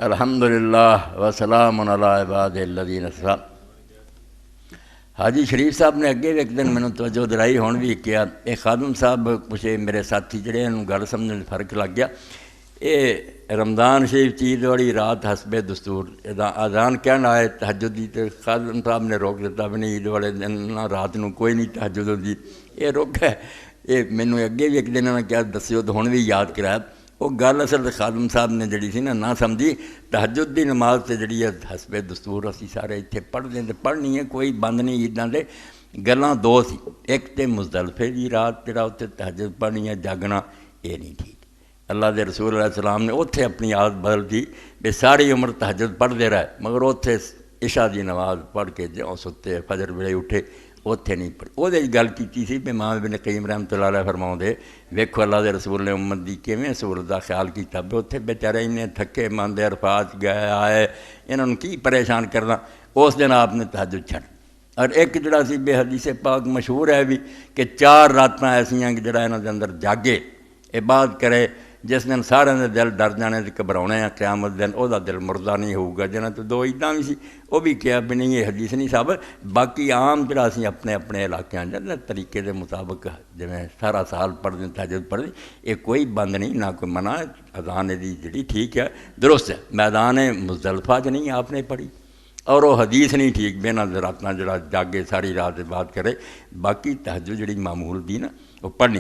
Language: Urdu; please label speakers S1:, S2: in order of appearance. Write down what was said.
S1: الحمدللہ وسلام علی عباد الذین اصطفیٰ۔ حاجی شریف صاحب نے اگے بھی ایک دن مینوں توجہ دلائی، ہون بھی کیا یہ خادم صاحب کچھ میرے ساتھی جڑے انہوں گل سمجھنے میں فرق لگ گیا۔ یہ رمضان شریف چیز والی رات حسب دستور اذان کہنا آئے تہجد دی، تو خادم صاحب نے روک دیتا بھی نہیں عید والے دن رات نو کوئی نہیں تہجد ہوندی، یہ روک ہے۔ یہ مینوں اگے بھی ایک دن انہوں نے کیا دسیو تو ہن بھی یاد کرایا۔ وہ گل اصل خادم صاحب نے جڑی سی نہ سمجھی، تہجد دی نماز تے جڑی ہے حسب دستور اسی سارے اتنے پڑھتے ہیں، پڑھنی ہے، کوئی بند نہیں عیداں دے۔ گلاں دو سی، ایک تے مزدلفے دی رات جڑا اتنے تہجد پڑھنی ہے جاگنا، یہ نہیں ٹھیک۔ اللہ دے رسول علیہ السلام نے اتنے اپنی عادت بدل دی بے ساری عمر تہجد پڑھتے رہے، مگر اتنے عشاء دی نماز پڑھ کے جو ستے فجر ویلے اٹھے اتنے نہیں پڑھی۔ وہ گل کی سی امام ابن قیم رحمۃ اللہ علیہ فرماؤں دے ویکھو اللہ دے رسول نے امت دی کیویں سہولت دا خیال کیتا، بھی اتنے بیچارے انہیں تھکے ماندے عرفات گئے آئے، انہوں نے کی پریشان کرنا۔ اس دن آپ نے تہجد چھڑ۔ اور ایک جڑا سی بے حدیث پاک مشہور ہے بھی کہ 4 راتاں ایسیاں کہ جڑا انہاں دے اندر جاگے عبادت کرے، جس دن سارے دے دل ڈر جانے تے گھبراؤنے ہیں قیامت دن او دا دل مردہ نہیں ہوگا۔ جنہاں تو 2 عیداں بھی سی وہ بھی کیا بھی نہیں، یہ حدیث نہیں ثابت۔ باقی عام جڑا سی اپنے اپنے علاقے اندر طریقے دے مطابق جویں سارا سال پڑھ دیں تہجد پڑھ دیں، یہ کوئی بند نہیں، نہ کوئی منع۔ اذان دی جڑی ٹھیک ہے، درست ہے، میدان مزدلفہ چ نہیں آپ نے پڑھی، اور وہ حدیث نہیں ٹھیک بے نہ راتاں جڑا جاگے ساری رات بات کرے۔ باقی تہجد جڑی معمول دی نا وہ پڑھنی